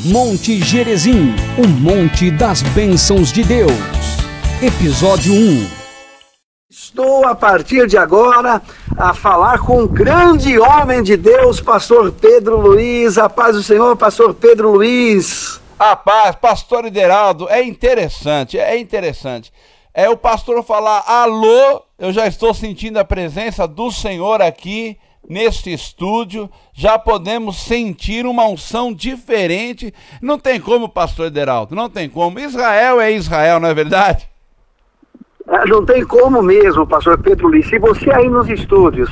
Monte Gerizim, o Monte das Bênçãos de Deus. Episódio 1. Estou a partir de agora a falar com um grande homem de Deus, pastor Pedro Luiz. A paz do Senhor, pastor Pedro Luiz. A paz, pastor Ideraldo, é interessante. É o pastor falar alô, eu já estou sentindo a presença do Senhor aqui neste estúdio, já podemos sentir uma unção diferente. Não tem como, pastor Ideraldo, não tem como. Israel é Israel, não é verdade? Não tem como mesmo, pastor Pedro Luiz. Se você aí nos estúdios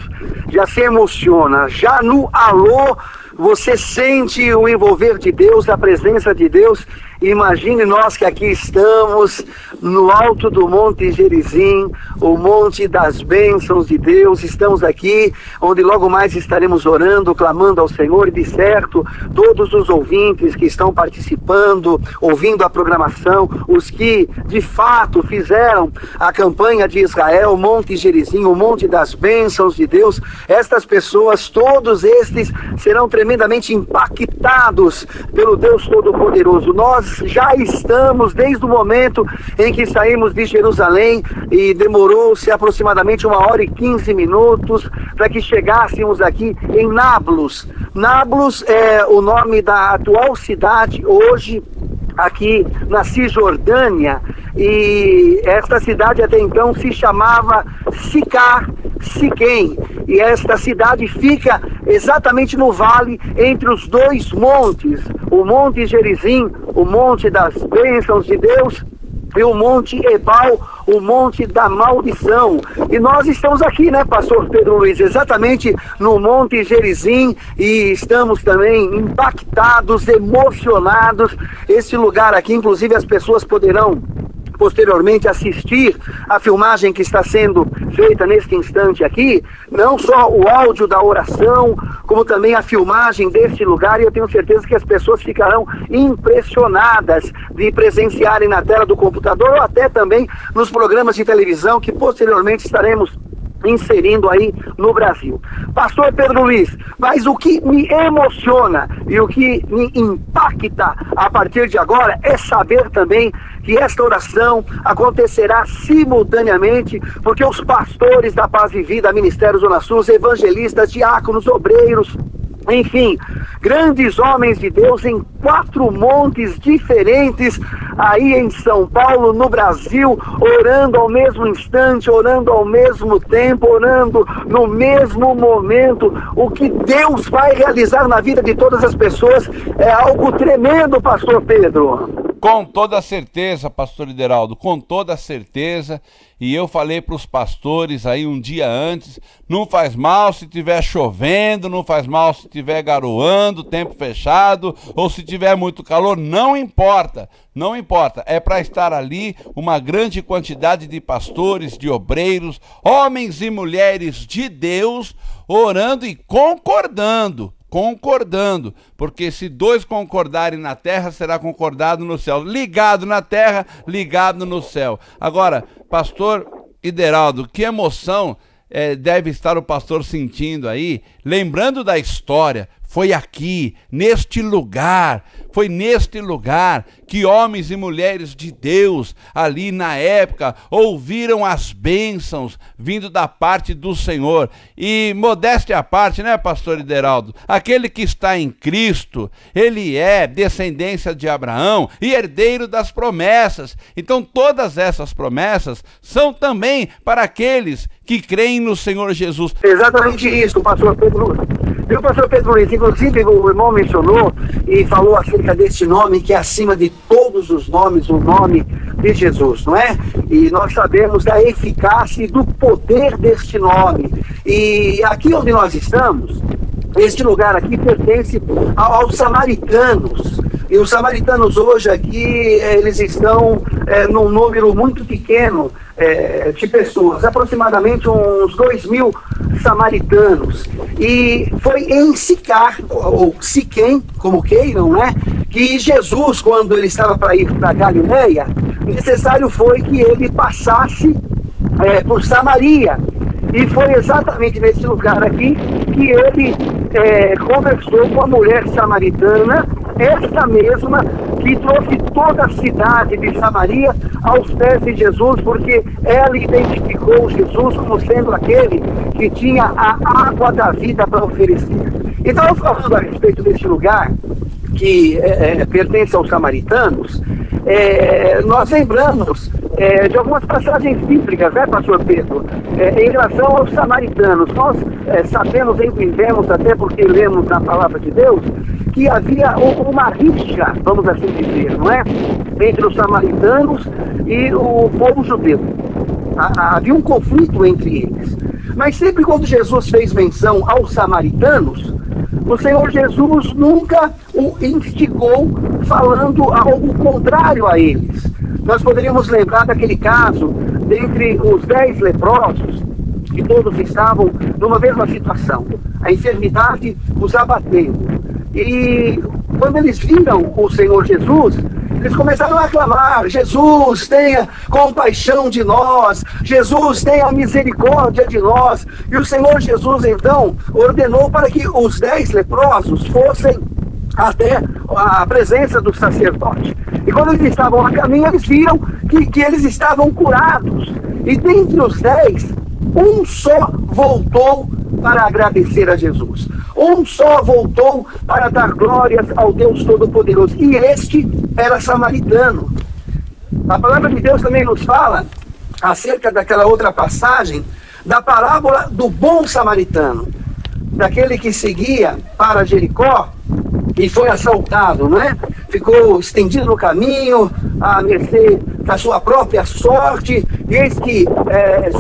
já se emociona, já no alô, você sente o envolver de Deus, a presença de Deus. Imagine nós que aqui estamos no alto do Monte Gerizim, o Monte das Bênçãos de Deus. Estamos aqui onde logo mais estaremos orando, clamando ao Senhor. E de certo, todos os ouvintes que estão participando, ouvindo a programação, os que de fato fizeram a campanha de Israel, Monte Gerizim, o Monte das Bênçãos de Deus, estas pessoas, todos estes serão tremendamente impactados pelo Deus Todo-Poderoso. Nós já estamos desde o momento em que saímos de Jerusalém e demorou-se aproximadamente 1h15 para que chegássemos aqui em Nablus. Nablus é o nome da atual cidade hoje aqui na Cisjordânia, e esta cidade até então se chamava Siquém, e esta cidade fica exatamente no vale entre os dois montes, o Monte Gerizim, o Monte das Bênçãos de Deus, e o Monte Ebal, o Monte da Maldição. E nós estamos aqui, né, pastor Pedro Luiz, exatamente no Monte Gerizim, e estamos também impactados, emocionados. Esse lugar aqui, inclusive, as pessoas poderão posteriormente assistir a filmagem que está sendo feita neste instante aqui, não só o áudio da oração, como também a filmagem deste lugar, e eu tenho certeza que as pessoas ficarão impressionadas de presenciarem na tela do computador ou até também nos programas de televisão que posteriormente estaremos inserindo aí no Brasil. Pastor Pedro Luiz, mas o que me emociona e o que me impacta a partir de agora é saber também que esta oração acontecerá simultaneamente, porque os pastores da Paz e Vida, Ministério Zona Sul, evangelistas, diáconos, obreiros, enfim, grandes homens de Deus em 4 montes diferentes, aí em São Paulo, no Brasil, orando ao mesmo instante, orando ao mesmo tempo, orando no mesmo momento. O que Deus vai realizar na vida de todas as pessoas é algo tremendo, pastor Pedro. Com toda certeza, pastor Ideraldo, com toda certeza. E eu falei para os pastores aí um dia antes, não faz mal se estiver chovendo, não faz mal se estiver garoando, tempo fechado, ou se tiver muito calor, não importa, não importa. É para estar ali uma grande quantidade de pastores, de obreiros, homens e mulheres de Deus, orando e concordando, porque se 2 concordarem na terra, será concordado no céu. Ligado na terra, ligado no céu. Agora, pastor Ideraldo, que emoção deve estar o pastor sentindo aí, lembrando da história. Foi aqui, neste lugar, foi neste lugar que homens e mulheres de Deus, ali na época, ouviram as bênçãos vindo da parte do Senhor. E modéstia à parte, né, pastor Ideraldo? Aquele que está em Cristo, ele é descendência de Abraão e herdeiro das promessas. Então todas essas promessas são também para aqueles que creem no Senhor Jesus. Exatamente isso, pastor Pedro. Viu, pastor Pedro Luiz? Inclusive o irmão mencionou e falou acerca desse nome que é acima de todos os nomes, o nome de Jesus, não é? E nós sabemos da eficácia e do poder deste nome. E aqui onde nós estamos, este lugar aqui pertence aos samaritanos. E os samaritanos hoje aqui, eles estão num número muito pequeno de pessoas, aproximadamente uns 2.000 samaritanos. E foi em Sicar, ou Siquém, como queiram, né, que Jesus, quando ele estava para ir para Galileia, necessário foi que ele passasse por Samaria. E foi exatamente nesse lugar aqui que ele conversou com a mulher samaritana essa mesma que trouxe toda a cidade de Samaria aos pés de Jesus, porque ela identificou Jesus como sendo aquele que tinha a água da vida para oferecer. Então, falando a respeito desse lugar, que pertence aos samaritanos, nós lembramos de algumas passagens bíblicas, né, pastor Pedro, em relação aos samaritanos. Nós sabemos, entendemos, até porque lemos na palavra de Deus, que havia uma rixa, vamos assim dizer, não é? Entre os samaritanos e o povo judeu. Havia um conflito entre eles. Mas sempre quando Jesus fez menção aos samaritanos, o Senhor Jesus nunca o instigou falando algo contrário a eles. Nós poderíamos lembrar daquele caso, dentre os 10 leprosos, que todos estavam numa mesma situação. A enfermidade os abateu. E quando eles viram o Senhor Jesus, eles começaram a clamar: Jesus, tenha compaixão de nós, Jesus, tenha misericórdia de nós. E o Senhor Jesus, então, ordenou para que os 10 leprosos fossem até a presença do sacerdote. E quando eles estavam a caminho, eles viram que eles estavam curados. E dentre os 10, um só voltou para agradecer a Jesus. Um só voltou para dar glórias ao Deus Todo-Poderoso. E este era samaritano. A palavra de Deus também nos fala, acerca daquela outra passagem, da parábola do bom samaritano. Daquele que seguia para Jericó e foi assaltado, não é? Ficou estendido no caminho, à mercê da sua própria sorte. Eis que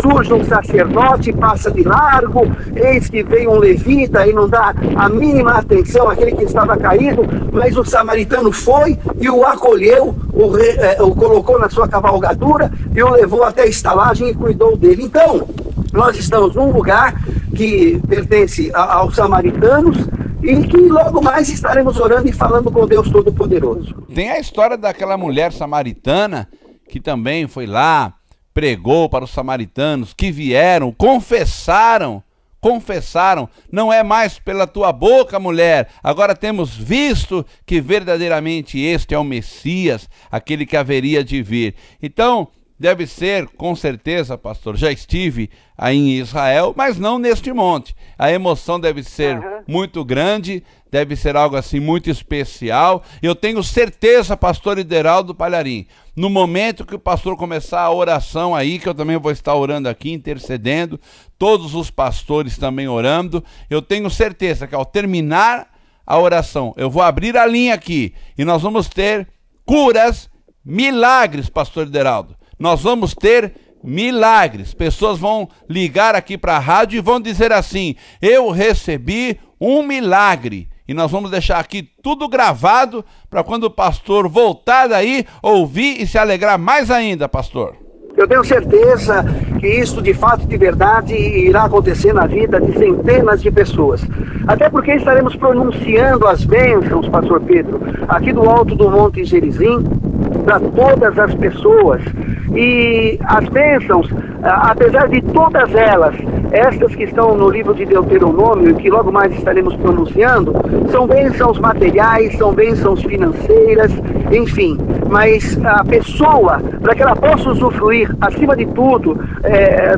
surge um sacerdote e passa de largo. Eis que vem um levita e não dá a mínima atenção àquele que estava caído. Mas o samaritano foi e o acolheu, o colocou na sua cavalgadura e o levou até a estalagem e cuidou dele. Então, nós estamos num lugar que pertence aos samaritanos, e que logo mais estaremos orando e falando com Deus Todo-Poderoso. Tem a história daquela mulher samaritana que também foi lá, pregou para os samaritanos que vieram, confessaram, não é mais pela tua boca, mulher, agora temos visto que verdadeiramente este é o Messias, aquele que haveria de vir. Então, deve ser, com certeza, pastor, já estive aí em Israel, mas não neste monte. A emoção deve ser muito grande, deve ser algo assim muito especial. Eu tenho certeza, pastor Ideraldo Palharim, no momento que o pastor começar a oração aí, que eu também vou estar orando aqui, intercedendo, todos os pastores também orando, eu tenho certeza que ao terminar a oração, eu vou abrir a linha aqui e nós vamos ter curas, milagres, pastor Ideraldo. Nós vamos ter milagres. Pessoas vão ligar aqui para a rádio e vão dizer assim: eu recebi um milagre. E nós vamos deixar aqui tudo gravado para quando o pastor voltar daí, ouvir e se alegrar mais ainda, pastor. Eu tenho certeza que isso de fato, de verdade, irá acontecer na vida de centenas de pessoas. Até porque estaremos pronunciando as bênçãos, pastor Pedro, aqui do alto do Monte Gerizim, para todas as pessoas. E as bênçãos, apesar de todas elas, estas que estão no livro de Deuteronômio, e que logo mais estaremos pronunciando, são bênçãos materiais, são bênçãos financeiras, enfim. Mas a pessoa, para que ela possa usufruir, acima de tudo,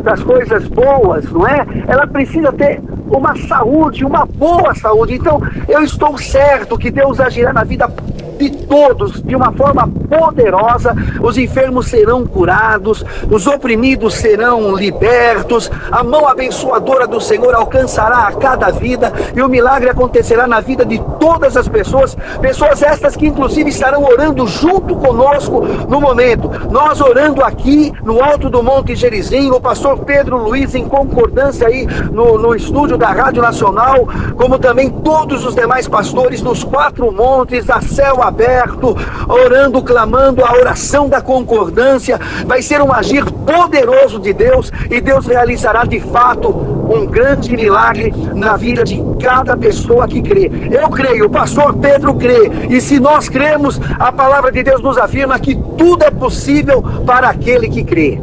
das coisas boas, não é? Ela precisa ter uma saúde, uma boa saúde. Então, eu estou certo que Deus agirá na vida de todos, de uma forma poderosa. Os enfermos serão curados, os oprimidos serão libertos, a mão abençoadora do Senhor alcançará a cada vida, e o milagre acontecerá na vida de todas as pessoas, pessoas estas que inclusive estarão orando junto conosco no momento. Nós orando aqui no alto do Monte Gerizim, o pastor Pedro Luiz em concordância aí no estúdio da Rádio Nacional, como também todos os demais pastores nos 4 montes, a céu aberto, orando, clamando a oração da concordância. Vai ser um agir poderoso de Deus, e Deus realizará de fato um grande milagre na vida de cada pessoa que crê. Eu creio, o pastor Pedro crê, e se nós cremos, a palavra de Deus nos afirma que tudo é possível para aquele que crê.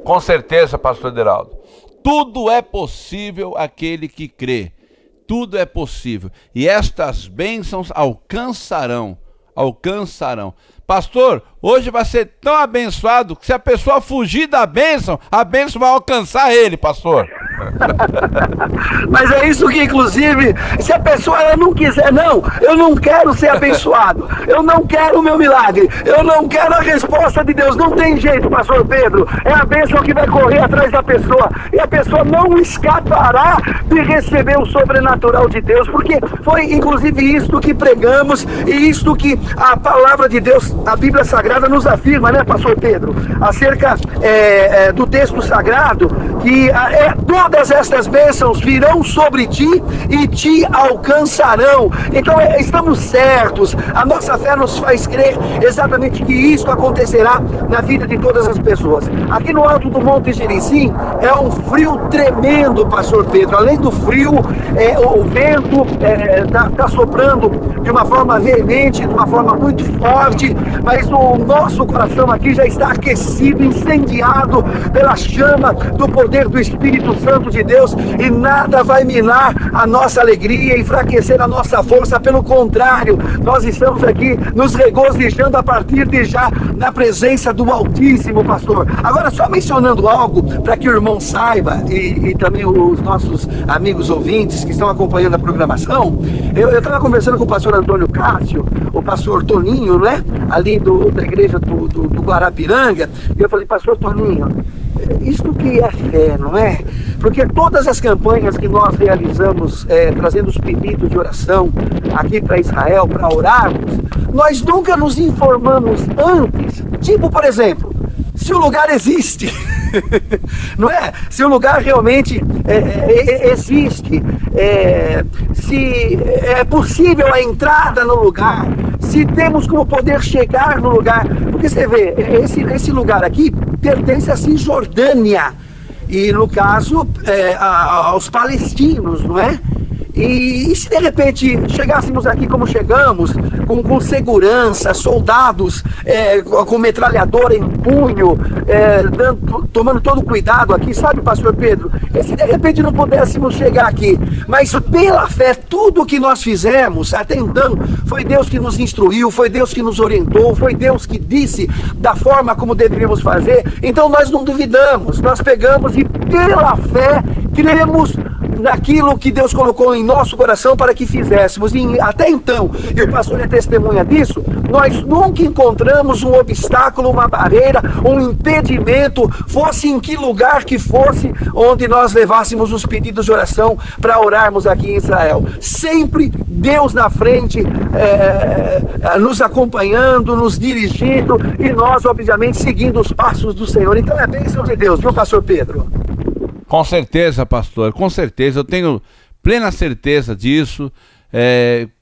Com certeza, pastor Ideraldo, tudo é possível aquele que crê. tudo é possível. E estas bênçãos alcançarão. Pastor, hoje vai ser tão abençoado que se a pessoa fugir da bênção, a bênção vai alcançar ele, pastor. Mas é isso que, inclusive, se a pessoa ela não quiser, não, eu não quero ser abençoado, eu não quero o meu milagre, eu não quero a resposta de Deus, não tem jeito, pastor Pedro, é a bênção que vai correr atrás da pessoa, e a pessoa não escapará de receber o sobrenatural de Deus, porque foi inclusive isto que pregamos, e isto que a palavra de Deus, a Bíblia Sagrada nos afirma, né, pastor Pedro, acerca do texto sagrado, que todas estas bênçãos virão sobre ti e te alcançarão. Então estamos certos, a nossa fé nos faz crer exatamente que isto acontecerá na vida de todas as pessoas. Aqui no alto do Monte Gerizim é um frio tremendo, pastor Pedro. Além do frio, o vento está soprando de uma forma veemente, de uma forma muito forte, mas o nosso coração aqui já está aquecido, incendiado pela chama do poder do Espírito Santo de Deus, e nada vai minar a nossa alegria, enfraquecer a nossa força. Pelo contrário, nós estamos aqui nos regozijando a partir de já na presença do Altíssimo, pastor. Agora, só mencionando algo para que o irmão saiba, e também os nossos amigos ouvintes que estão acompanhando a programação, eu estava conversando com o pastor Antônio Cássio, o pastor Toninho, né, ali da igreja do Guarapiranga, e eu falei, pastor Toninho, isto que é fé, não é? Porque todas as campanhas que nós realizamos, trazendo os pedidos de oração aqui para Israel, para orarmos, nós nunca nos informamos antes. Tipo, por exemplo, se o lugar existe, não é? Se o lugar realmente existe, se é possível a entrada no lugar, se temos como poder chegar no lugar. Porque você vê, esse lugar aqui pertence à Cisjordânia, e no caso aos palestinos, não é? E se de repente chegássemos aqui como chegamos, com segurança, soldados com metralhadora em punho, tomando todo cuidado aqui, sabe, pastor Pedro? E se de repente não pudéssemos chegar aqui, mas pela fé, tudo o que nós fizemos até então, foi Deus que nos instruiu, foi Deus que nos orientou, foi Deus que disse da forma como deveríamos fazer. Então nós não duvidamos, nós pegamos e pela fé cremos naquilo que Deus colocou em nosso coração para que fizéssemos. E até então, e o pastor é testemunha disso, nós nunca encontramos um obstáculo, uma barreira, um impedimento, fosse em que lugar que fosse, onde nós levássemos os pedidos de oração para orarmos aqui em Israel. Sempre Deus na frente, nos acompanhando, nos dirigindo, e nós, obviamente, seguindo os passos do Senhor. Então é bênção de Deus, viu, pastor Pedro? Com certeza, pastor, com certeza, eu tenho plena certeza disso.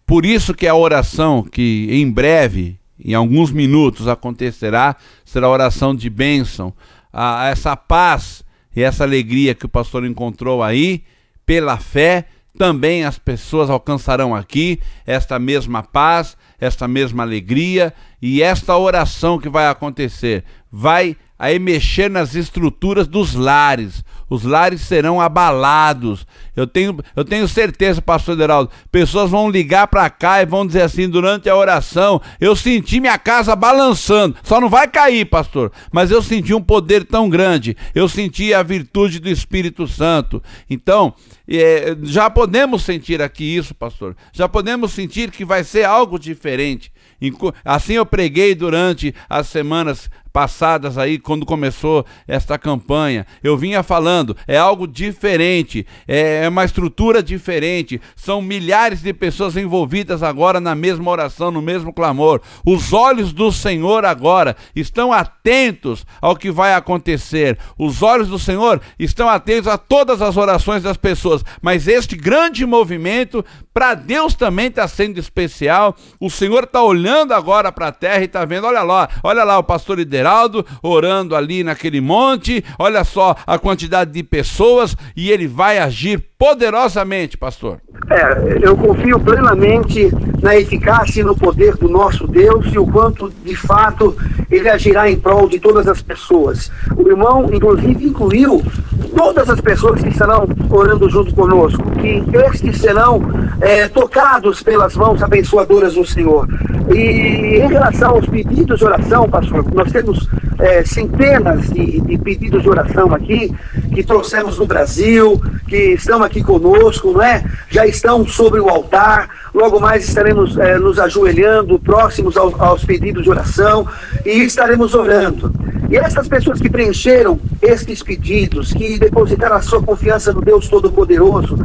Por isso que a oração que em breve, em alguns minutos acontecerá, será a oração de bênção. Essa paz e essa alegria que o pastor encontrou aí, pela fé, também as pessoas alcançarão aqui esta mesma paz, esta mesma alegria, e esta oração que vai acontecer vai aí mexer nas estruturas dos lares. Os lares serão abalados. Eu tenho certeza, pastor Deraldo, pessoas vão ligar para cá e vão dizer assim, durante a oração, eu senti minha casa balançando. Só não vai cair, pastor, mas eu senti um poder tão grande. Eu senti a virtude do Espírito Santo. Então, já podemos sentir aqui isso, pastor. Já podemos sentir que vai ser algo diferente. Assim eu preguei durante as semanas passadas aí, quando começou esta campanha. Eu vinha falando, é algo diferente, é uma estrutura diferente, são milhares de pessoas envolvidas agora na mesma oração, no mesmo clamor. Os olhos do Senhor agora estão atentos ao que vai acontecer. Os olhos do Senhor estão atentos a todas as orações das pessoas, mas este grande movimento para Deus também está sendo especial. O Senhor está olhando agora para a terra e está vendo, olha lá o pastor Ideraldo orando ali naquele monte, olha só a quantidade de pessoas, e ele vai agir poderosamente, pastor. Eu confio plenamente na eficácia e no poder do nosso Deus, e o quanto de fato ele agirá em prol de todas as pessoas. O irmão inclusive incluiu todas as pessoas que estarão orando junto conosco, que estes serão tocados pelas mãos abençoadoras do Senhor. E em relação aos pedidos de oração, pastor, nós temos centenas de pedidos de oração aqui, que trouxemos do Brasil, que estão aqui conosco, não é? Já estão sobre o altar. Logo mais estaremos nos ajoelhando, próximos aos pedidos de oração, e estaremos orando. E essas pessoas que preencheram estes pedidos, que depositaram a sua confiança no Deus Todo-Poderoso,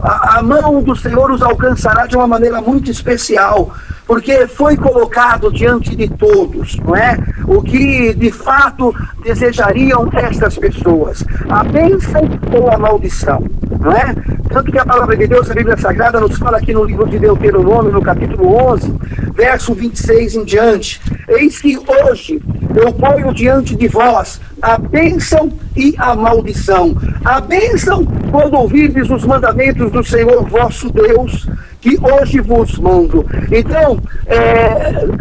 a mão do Senhor os alcançará de uma maneira muito especial, porque foi colocado diante de todos, não é? O que de fato desejariam estas pessoas, a bênção ou a maldição, não é? Tanto que a palavra de Deus, a Bíblia Sagrada, nos fala aqui no livro de Deuteronômio, no capítulo 11, verso 26 em diante: eis que hoje eu ponho diante de vós a bênção e a maldição. A bênção, quando ouvirdes os mandamentos do Senhor vosso Deus, que hoje vos mando. Então,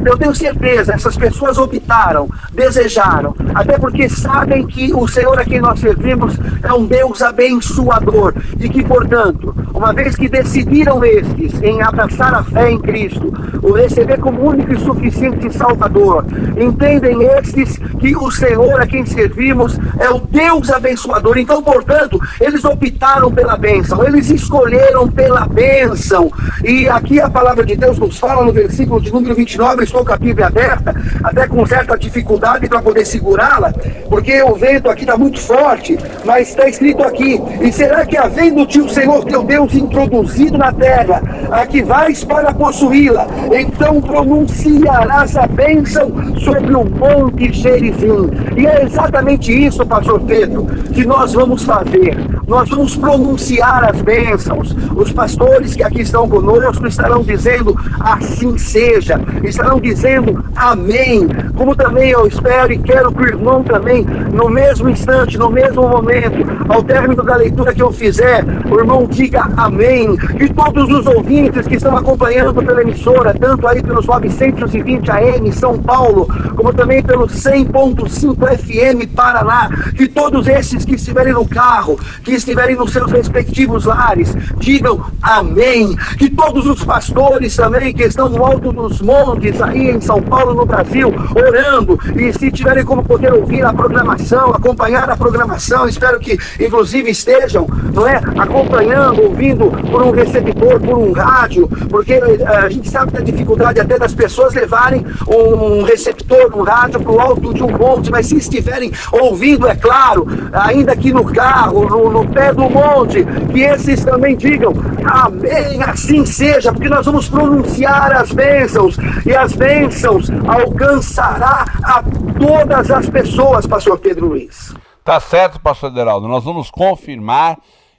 eu tenho certeza, essas pessoas optaram, desejaram, até porque sabem que o Senhor a quem nós servimos é um Deus abençoador, e que, portanto, uma vez que decidiram estes em abraçar a fé em Cristo, o receber como único e suficiente Salvador, entendem estes que o Senhor a quem servimos é o Deus abençoador. Então, portanto, eles optaram pela bênção, eles escolheram pela bênção. E aqui a palavra de Deus nos fala no versículo de número 29, estou com a Bíblia aberta, até com certa dificuldade para poder segurá-la, porque o vento aqui está muito forte, mas está escrito aqui: e será que, havendo-te o Senhor teu Deus introduzido na terra, a que vais para possuí-la, então pronunciarás a bênção sobre o monte Gerizim. E é exatamente isso, pastor Pedro, que nós vamos fazer. Nós vamos pronunciar as bênçãos. Os pastores que aqui estão conosco estarão dizendo assim seja, estarão dizendo amém, como também eu espero e quero que o irmão também, no mesmo instante, no mesmo momento, ao término da leitura que eu fizer, o irmão diga amém. E todos os ouvintes que estão acompanhando pela emissora, tanto aí pelos 920 AM São Paulo, como também pelo 100.5 FM Paraná, que todos esses que estiverem no carro, que estiverem nos seus respectivos lares, digam amém. Que todos os pastores também que estão no alto dos montes aí em São Paulo, no Brasil, orando, e se tiverem como poder ouvir a programação, acompanhar a programação, espero que inclusive estejam, não é, acompanhando, ouvindo por um receptor, por um rádio, porque a gente sabe da dificuldade até das pessoas levarem um receptor, um rádio para o alto de um monte, mas se estiverem ouvindo, é claro, ainda aqui no carro, no pé do monte, que esses também digam amém, assim seja, porque nós vamos pronunciar as bênçãos, e as bênçãos alcançará a todas as pessoas, pastor Pedro Luiz. Tá certo, pastor Deraldo, nós vamos confirmar.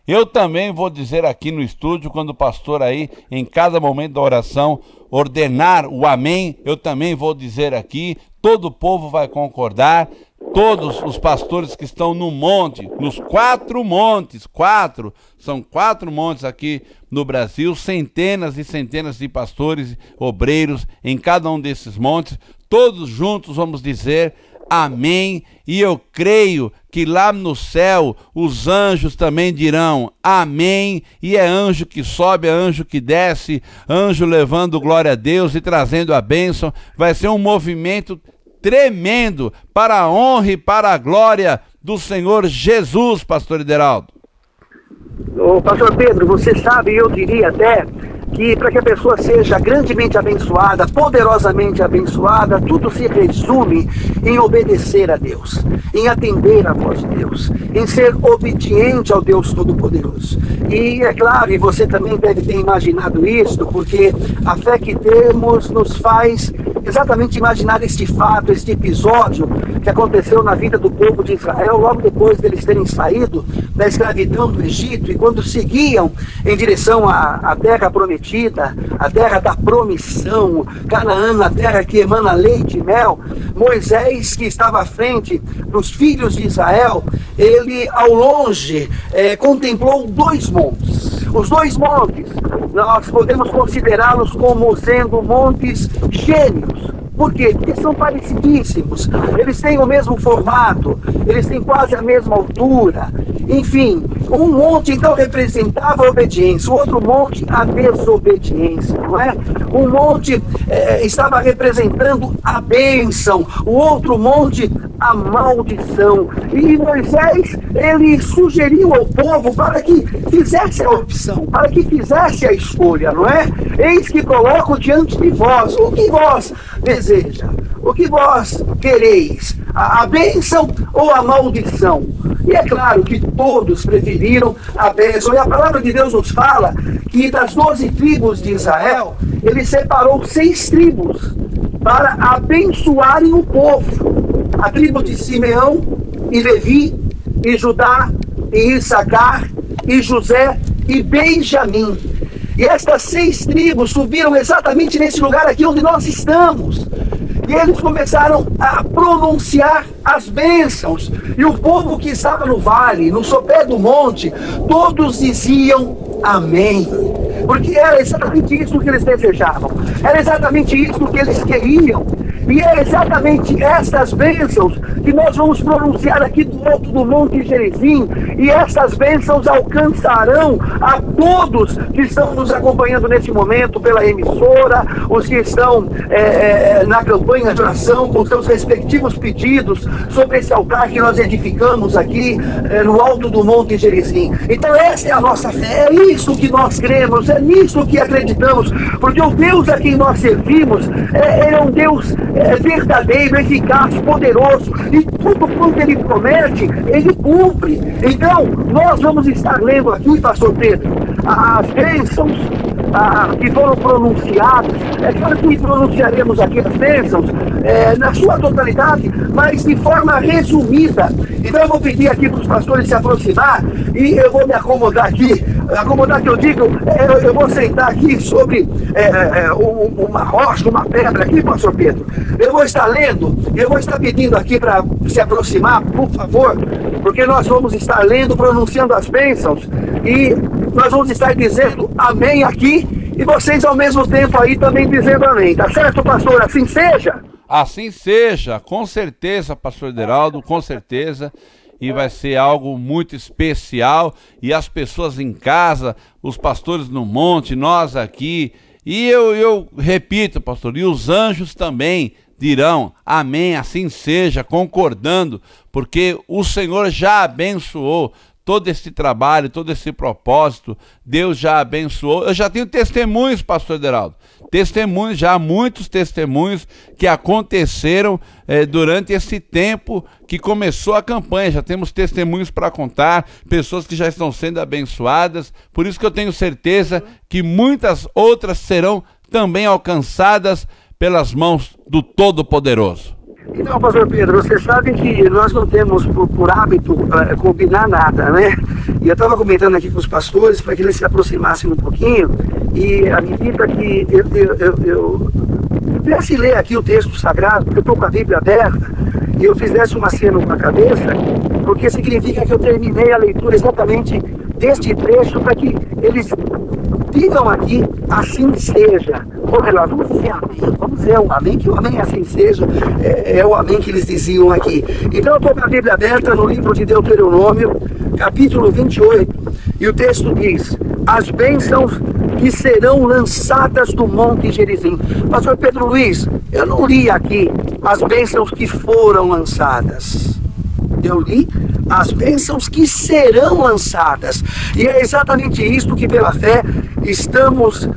Eu também vou dizer aqui no estúdio, quando o pastor aí, em cada momento da oração, ordenar o amém, eu também vou dizer aqui, todo o povo vai concordar, todos os pastores que estão no monte, nos 4 montes, são 4 montes aqui no Brasil, centenas e centenas de pastores, obreiros em cada um desses montes, todos juntos vamos dizer amém, e eu creio que lá no céu os anjos também dirão amém, e é anjo que sobe, é anjo que desce, anjo levando glória a Deus e trazendo a bênção. Vai ser um movimento tremendo para a honra e para a glória do Senhor Jesus, pastor Ideraldo. Ô, pastor Pedro, você sabe, eu diria até que para que a pessoa seja grandemente abençoada, poderosamente abençoada, tudo se resume em obedecer a Deus, em atender a voz de Deus, em ser obediente ao Deus Todo-Poderoso. E é claro, e você também deve ter imaginado isso, porque a fé que temos nos faz exatamente imaginar este fato, este episódio que aconteceu na vida do povo de Israel, logo depois deles terem saído da escravidão do Egito, e quando seguiam em direção à terra prometida, a terra da promissão, Canaã, a terra que emana leite e mel, Moisés, que estava à frente dos filhos de Israel, ele ao longe contemplou 2 montes. Os 2 montes, nós podemos considerá-los como sendo montes gêmeos, Por quê? Porque são parecidíssimos, eles têm o mesmo formato, eles têm quase a mesma altura. Enfim, um monte então representava a obediência, o outro monte a desobediência, não é? Um monte estava representando a bênção, o outro monte a maldição. E Moisés, ele sugeriu ao povo para que fizesse a opção, para que fizesse a escolha, não é? Eis que coloco diante de vós o que vós deseja, o que vós quereis, a bênção ou a maldição. E é claro que todos preferiram a bênção. E a palavra de Deus nos fala que das 12 tribos de Israel, ele separou 6 tribos para abençoarem o povo. A tribo de Simeão e Levi e Judá e Issacar e José e Benjamim. E estas 6 tribos subiram exatamente nesse lugar aqui onde nós estamos. E eles começaram a pronunciar as bênçãos. E o povo que estava no vale, no sopé do monte, todos diziam amém. Porque era exatamente isso que eles desejavam. Era exatamente isso que eles queriam. E é exatamente essas bênçãos que nós vamos pronunciar aqui do alto do Monte Gerizim. E essas bênçãos alcançarão a todos que estão nos acompanhando nesse momento pela emissora, os que estão na campanha de oração com seus respectivos pedidos sobre esse altar que nós edificamos aqui no alto do Monte Gerizim. Então essa é a nossa fé, é isso que nós cremos, é nisso que acreditamos, porque o Deus a quem nós servimos, ele é um Deus verdadeiro, eficaz, poderoso, e tudo quanto ele promete, ele cumpre. Então, nós vamos estar lendo aqui, pastor Pedro, as bênçãos que foram pronunciadas. É claro que pronunciaremos aqui as bênçãos na sua totalidade, mas de forma resumida. Então eu vou pedir aqui para os pastores se aproximar e eu vou me acomodar aqui. Acomodar que eu digo, eu vou sentar aqui sobre uma rocha, uma pedra aqui, pastor Pedro. Eu vou estar lendo, eu vou estar pedindo aqui para se aproximar, por favor, porque nós vamos estar lendo, pronunciando as bênçãos e nós vamos estar dizendo amém aqui e vocês ao mesmo tempo aí também dizendo amém. Tá certo, pastor? Assim seja? Assim seja, com certeza, pastor Ederaldo, com certeza. E vai ser algo muito especial. E as pessoas em casa, os pastores no monte, nós aqui. E eu repito, pastor, e os anjos também dirão amém, assim seja, concordando, porque o Senhor já abençoou todo esse trabalho, todo esse propósito. Deus já abençoou. Eu já tenho testemunhos, pastor Ederaldo. Testemunhos, já muitos testemunhos que aconteceram durante esse tempo que começou a campanha. Já temos testemunhos para contar, pessoas que já estão sendo abençoadas. Por isso que eu tenho certeza que muitas outras serão também alcançadas pelas mãos do Todo-Poderoso. Então, pastor Pedro, você sabe que nós não temos por hábito combinar nada, né? E eu estava comentando aqui com os pastores para que eles se aproximassem um pouquinho e à medida que eu pudesse ler aqui o texto sagrado, porque eu estou com a Bíblia aberta, e eu fizesse uma cena com a cabeça, porque significa que eu terminei a leitura exatamente deste trecho para que eles digam aqui, assim seja. Vamos dizer amém, vamos dizer um amém, que o amém assim seja, é o amém que eles diziam aqui. Então eu estou com a Bíblia aberta no livro de Deuteronômio, capítulo 28, e o texto diz, as bênçãos que serão lançadas do Monte Gerizim. Pastor Pedro Luiz, eu não li aqui as bênçãos que foram lançadas. Eu li as bênçãos que serão lançadas. E é exatamente isso que pela fé estamos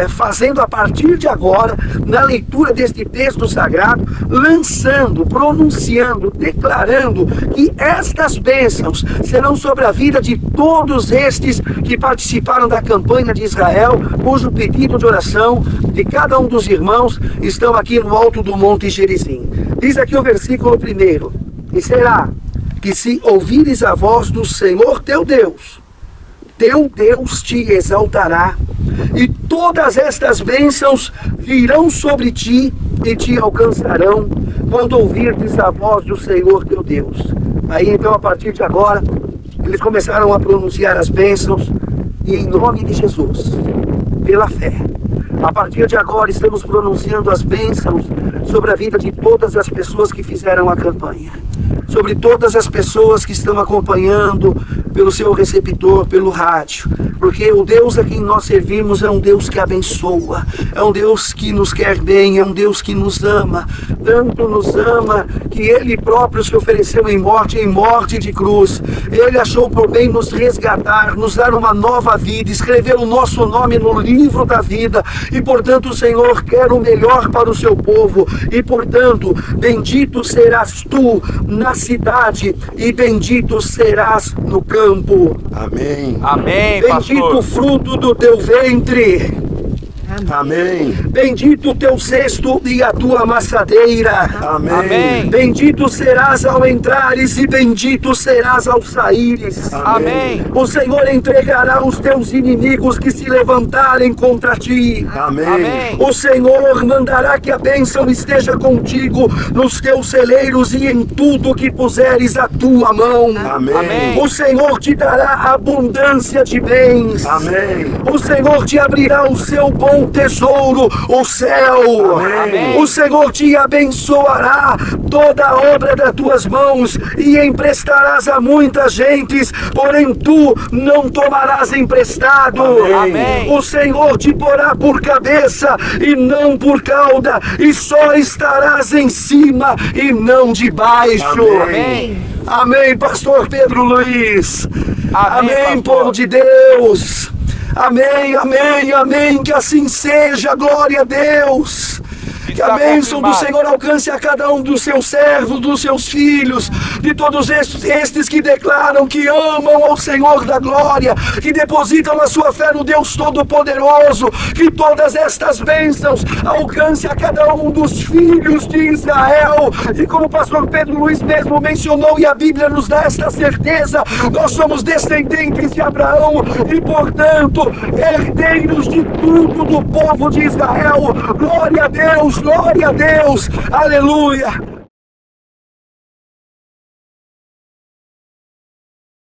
fazendo a partir de agora, na leitura deste texto sagrado, lançando, pronunciando, declarando que estas bênçãos serão sobre a vida de todos estes que participaram da campanha de Israel, cujo pedido de oração de cada um dos irmãos estão aqui no alto do Monte Gerizim. Diz aqui o versículo 1: e será que se ouvires a voz do Senhor teu Deus te exaltará, e todas estas bênçãos virão sobre ti e te alcançarão quando ouvirdes a voz do Senhor teu Deus. Aí então, a partir de agora, eles começaram a pronunciar as bênçãos, e em nome de Jesus, pela fé, A partir de agora estamos pronunciando as bênçãos sobre a vida de todas as pessoas que fizeram a campanha, sobre todas as pessoas que estão acompanhando pelo seu receptor, pelo rádio, porque o Deus a quem nós servimos é um Deus que abençoa, é um Deus que nos quer bem, é um Deus que nos ama, tanto nos ama que Ele próprio se ofereceu em morte de cruz. Ele achou por bem nos resgatar, nos dar uma nova vida, escrever o nosso nome no livro da vida, e portanto o Senhor quer o melhor para o seu povo, e portanto bendito serás tu na cidade e bendito serás no campo. Amém. Amém, Bendito o pastor. fruto do teu ventre. Amém. Bendito o teu cesto e a tua amassadeira. Amém. Amém. Bendito serás ao entrares e bendito serás ao saíres. Amém. O Senhor entregará os teus inimigos que se levantarem contra ti. Amém. Amém. O Senhor mandará que a bênção esteja contigo nos teus celeiros e em tudo que puseres a tua mão. Amém. O Senhor te dará abundância de bens. Amém. O Senhor te abrirá o seu bom tesouro, o céu. Amém. O Senhor te abençoará toda a obra das tuas mãos e emprestarás a muitas gentes, porém tu não tomarás emprestado. Amém. O Senhor te porá por cabeça e não por cauda, e só estarás em cima e não debaixo. Amém. Amém, pastor Pedro Luiz. Amém, Amém, pastor. povo de Deus. Amém, amém, amém. Que assim seja, glória a Deus. Que a Está bênção do confirmado. Senhor alcance a cada um dos seus servos, dos seus filhos, de todos estes que declaram que amam ao Senhor da glória, que depositam a sua fé no Deus Todo-Poderoso, que todas estas bênçãos alcance a cada um dos filhos de Israel. E como o pastor Pedro Luiz mesmo mencionou, e a Bíblia nos dá esta certeza, nós somos descendentes de Abraão e, portanto, herdeiros de tudo do povo de Israel. Glória a Deus, glória a Deus, aleluia.